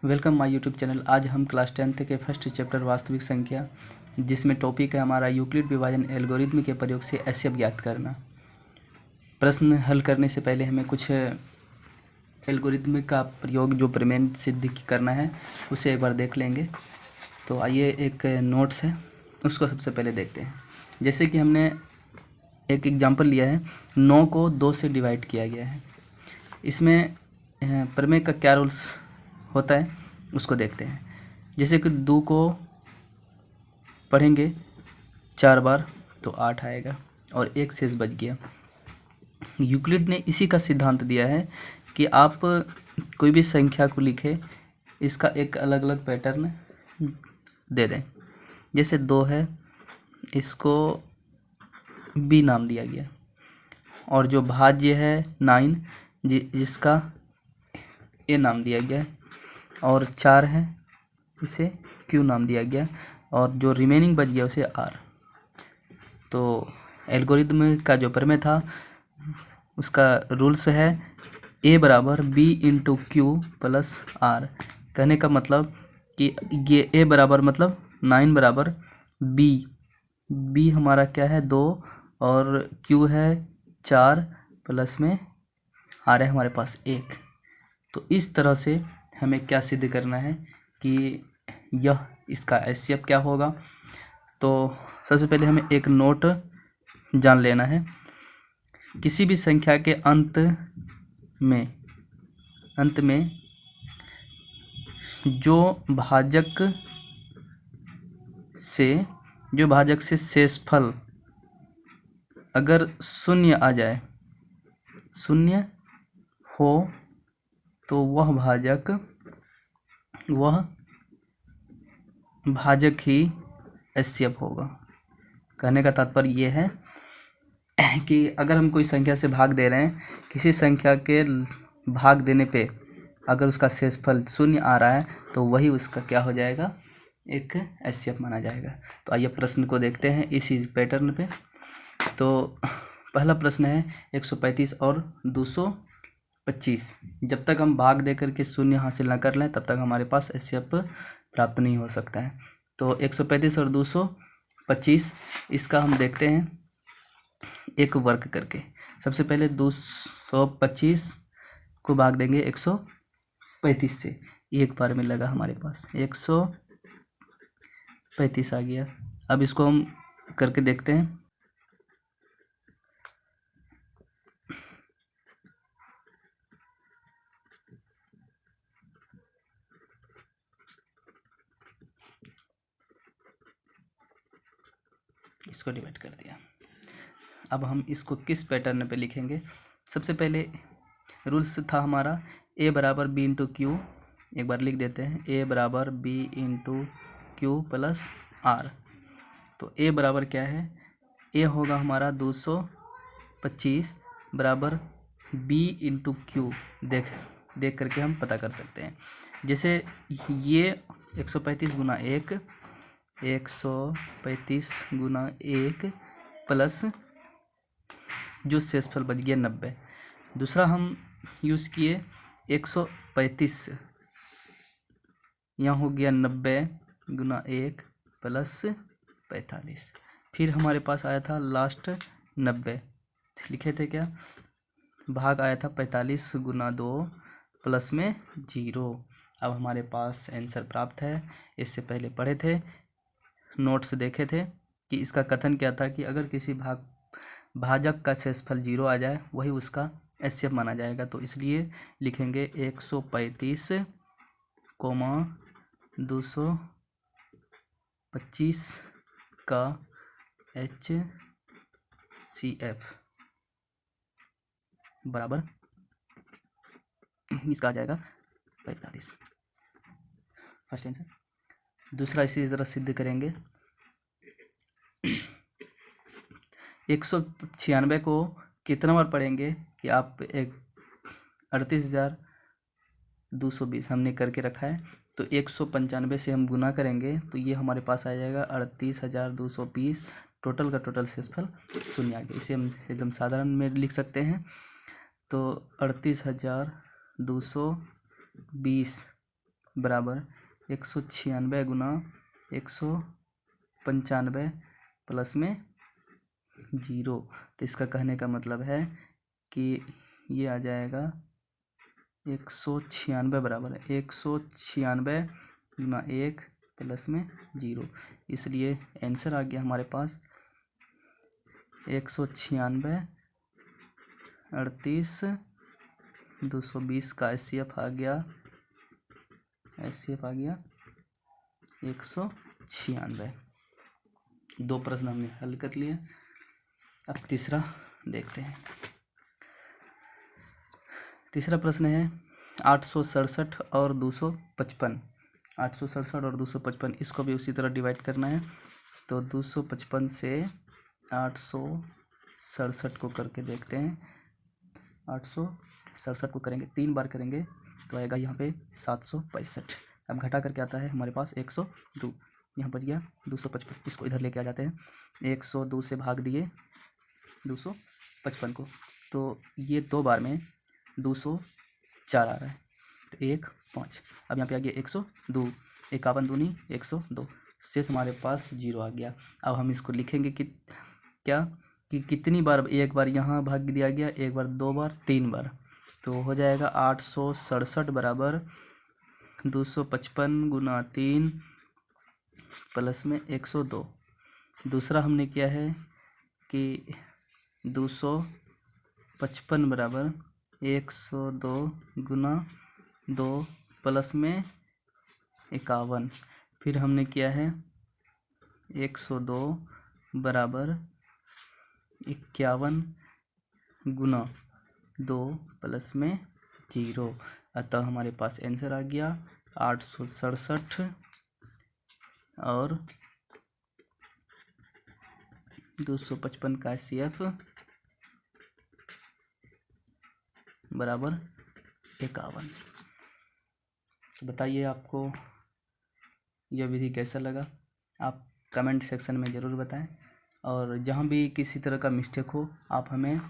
Welcome my YouTube channel. आज हम class 10th के फर्स्ट चैप्टर वास्तविक संख्या, जिसमें टॉपिक है हमारा यूक्लिड विभाजन एल्गोरिथ्म के प्रयोग से एचसीएफ ज्ञात करना। प्रश्न हल करने से पहले हमें कुछ एल्गोरिथम का प्रयोग जो प्रमेय सिद्ध करना है उसे एक बार देख लेंगे। तो आइए, एक नोट्स है उसको सबसे पहले देखते हैं। जैसे कि हमने एक एग्जाम्पल लिया है, 9 को 2 से डिवाइड किया गया है। इसमें प्रमेय का क्या रूल्स होता है उसको देखते हैं। जैसे कि 2 को पढ़ेंगे 4 बार तो 8 आएगा और एक शेष बच गया। यूक्लिड ने इसी का सिद्धांत दिया है कि आप कोई भी संख्या को लिखें, इसका एक अलग अलग पैटर्न दे दें। जैसे 2 है, इसको बी नाम दिया गया, और जो भाज्य है 9 जिसका ए नाम दिया गया है, और 4 है इसे क्यू नाम दिया गया, और जो रिमेनिंग बच गया उसे आर। तो एल्गोरिथम का जो प्रमेय था उसका रूल्स है ए बराबर b into q plus r. कहने का मतलब कि ये ए बराबर मतलब 9 बराबर बी हमारा क्या है 2, और क्यू है 4, प्लस में आर है हमारे पास 1। तो इस तरह से हमें क्या सिद्ध करना है कि यह इसका एचसीएफ क्या होगा। तो सबसे पहले हमें एक नोट जान लेना है। किसी भी संख्या के अंत में जो भाजक से शेषफल अगर शून्य आ जाए, शून्य हो तो वह भाजक ही एचसीएफ होगा। कहने का तात्पर्य ये है कि अगर हम कोई संख्या से भाग दे रहे हैं, किसी संख्या के भाग देने पे अगर उसका शेषफल शून्य आ रहा है तो वही उसका क्या हो जाएगा, एक एचसीएफ माना जाएगा। तो आइए प्रश्न को देखते हैं इसी पैटर्न पे। तो पहला प्रश्न है 135 और 225। जब तक हम भाग दे करके शून्य हासिल न कर लें तब तक हमारे पास एचसीएफ प्राप्त नहीं हो सकता है। तो 135 और 225 इसका हम देखते हैं एक वर्क करके। सबसे पहले 225 को भाग देंगे 135 से, एक बार में लगा हमारे पास 135 आ गया। अब इसको हम करके देखते हैं। इसको डिवाइड कर दिया। अब हम इसको किस पैटर्न पे लिखेंगे। सबसे पहले रूल्स था हमारा ए बराबर बी इंटू क्यू। एक बार लिख देते हैं, ए बराबर b into q plus r. तो ए बराबर क्या है, ए होगा हमारा 225 बराबर बी इंटू क्यू। देख करके हम पता कर सकते हैं। जैसे ये 135 गुना 1, 135 गुना 1 प्लस जो शेषफल बच गया 90। दूसरा हम यूज़ किए 135, यहाँ हो गया 90 गुना 1 प्लस 45। फिर हमारे पास आया था लास्ट 90, लिखे थे क्या, भाग आया था 45 गुना 2 प्लस में 0। अब हमारे पास आंसर प्राप्त है। इससे पहले पढ़े थे, नोट्स देखे थे कि इसका कथन क्या था कि अगर किसी भाजक का शेषफल 0 आ जाए वही उसका एचसीएफ माना जाएगा। तो इसलिए लिखेंगे 135 कोमा 225 का एचसीएफ बराबर इसका आ जाएगा 45। First answer. दूसरा इसी तरह सिद्ध करेंगे। 196 को कितना बार पढ़ेंगे कि आप 38,220 हमने करके रखा है। तो 195 से हम गुना करेंगे तो ये हमारे पास आ जाएगा 38,220। टोटल का टोटल शेषफल शून्य आ गया। इसे हम एकदम साधारण में लिख सकते हैं। तो 38,220 बराबर 196 गुना 195 प्लस में 0। तो इसका कहने का मतलब है कि ये आ जाएगा 196 बराबर है 196 गुना 1 प्लस में 0। इसलिए आंसर आ गया हमारे पास 196 38 220 का एचसीएफ आ गया 196। 2 प्रश्न हमने हल कर लिए। अब तीसरा देखते हैं। तीसरा प्रश्न है 867 और 255। 867 और 255 इसको भी उसी तरह डिवाइड करना है। तो 255 से 867 को करके देखते हैं। 867 को करेंगे 3 बार करेंगे तो आएगा यहाँ पे 765। अब घटा करके आता है हमारे पास 102। यहाँ बच गया 255। इसको इधर लेके आ जाते हैं। 102 से भाग दिए 255 को, तो ये 2 बार में 204 आ रहा है। तो 1 5। अब यहाँ पे आ गया 102। 51 दूनी 102। शेष हमारे पास 0 आ गया। अब हम इसको लिखेंगे कि क्या कि कितनी बार, एक बार यहाँ भाग दिया गया, एक बार, 2 बार, 3 बार। तो हो जाएगा 867 बराबर 255 गुना 3 प्लस में 102। दूसरा हमने किया है कि 255 बराबर 102 गुना 2 प्लस में 51। फिर हमने किया है 102 बराबर 51 गुना 2 प्लस में 0। अतः हमारे पास आंसर आ गया 867 और 255 का एचसीएफ बराबर 51। तो बताइए आपको यह विधि कैसा लगा, आप कमेंट सेक्शन में ज़रूर बताएं। और जहाँ भी किसी तरह का मिस्टेक हो आप हमें